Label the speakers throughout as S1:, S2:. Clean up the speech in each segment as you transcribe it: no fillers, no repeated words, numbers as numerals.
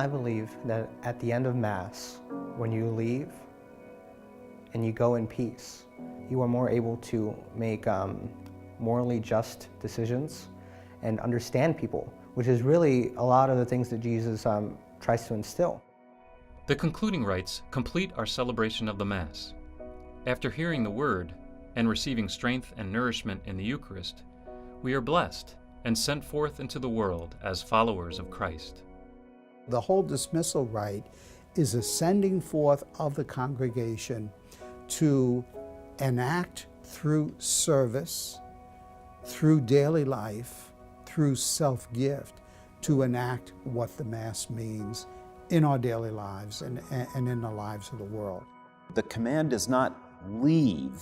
S1: I believe that at the end of Mass, when you leave and you go in peace, you are more able to make morally just decisions and understand people, which is really a lot of the things that Jesus tries to instill.
S2: The concluding rites complete our celebration of the Mass. After hearing the Word and receiving strength and nourishment in the Eucharist, we are blessed and sent forth into the world as followers of Christ.
S3: The whole dismissal rite is a sending forth of the congregation to enact through service, through daily life, through self-gift, to enact what the Mass means in our daily lives and in the lives of the world.
S4: The command is not leave,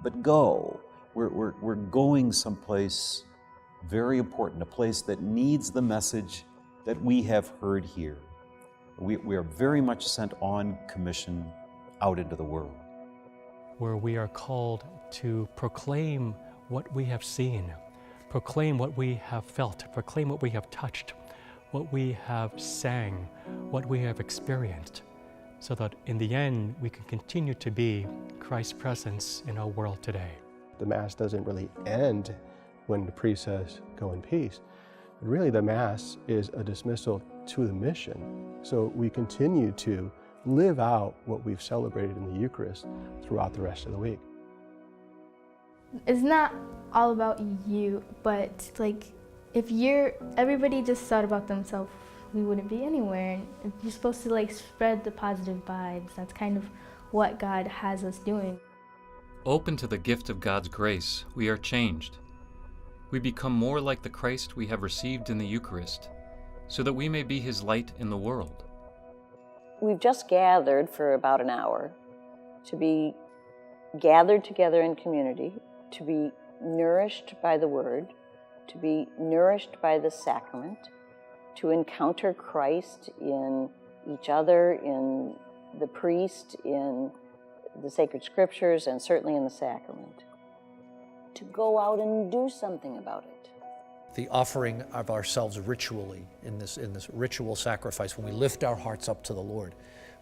S4: but go. We're going someplace very important, a place that needs the message that we have heard here. We are very much sent on commission out into the world.
S5: Where we are called to proclaim what we have seen, proclaim what we have felt, proclaim what we have touched, what we have sang, what we have experienced, so that in the end we can continue to be Christ's presence in our world today.
S6: The Mass doesn't really end when the priest says, "Go in peace." But really the Mass is a dismissal to the mission. So we continue to live out what we've celebrated in the Eucharist throughout the rest of the week.
S7: It's not all about you, but like if everybody just thought about themselves, we wouldn't be anywhere. And you're supposed to like spread the positive vibes. That's kind of what God has us doing.
S2: Open to the gift of God's grace, we are changed. We become more like the Christ we have received in the Eucharist, so that we may be His light in the world.
S8: We've just gathered for about an hour to be gathered together in community, to be nourished by the Word, to be nourished by the sacrament, to encounter Christ in each other, in the priest, in the sacred scriptures, and certainly in the sacrament. To go out and do something about it.
S9: The offering of ourselves ritually in this ritual sacrifice when we lift our hearts up to the Lord.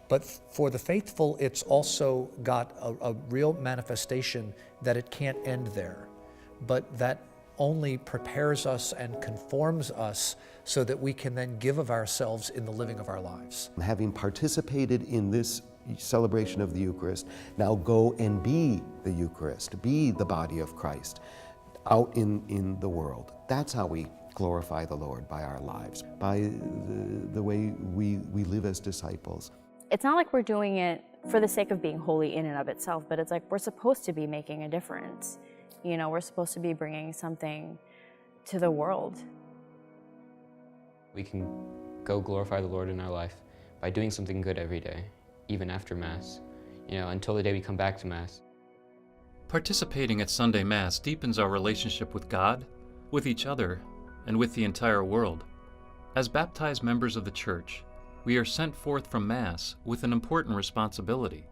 S9: But for the faithful, it's also got a real manifestation that it can't end there, but that only prepares us and conforms us so that we can then give of ourselves in the living of our lives.
S10: Having participated in this celebration of the Eucharist, now go and be the Eucharist, be the body of Christ out in the world. That's how we glorify the Lord, by our lives, by the way we live as disciples.
S11: It's not like we're doing it for the sake of being holy in and of itself, but it's like we're supposed to be making a difference. You know, we're supposed to be bringing something to the world.
S12: We can go glorify the Lord in our life by doing something good every day, even after Mass, you know, until the day we come back to Mass.
S2: Participating at Sunday Mass deepens our relationship with God, with each other, and with the entire world. As baptized members of the Church, we are sent forth from Mass with an important responsibility: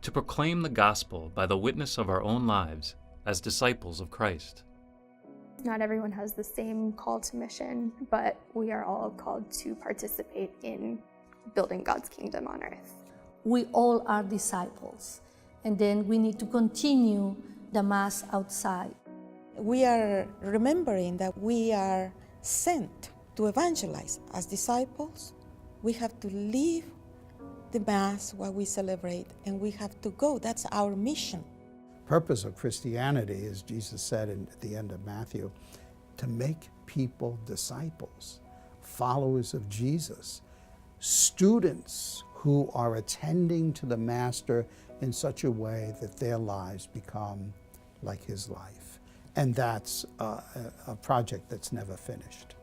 S2: to proclaim the gospel by the witness of our own lives as disciples of Christ.
S13: Not everyone has the same call to mission, but we are all called to participate in building God's kingdom on earth.
S14: We all are disciples, and then we need to continue the Mass outside.
S15: We are remembering that we are sent to evangelize. As disciples, we have to live the Mass while we celebrate, and we have to go. That's our mission.
S3: Purpose of Christianity, as Jesus said at the end of Matthew, to make people disciples, followers of Jesus, students who are attending to the Master in such a way that their lives become like His life. And that's a project that's never finished.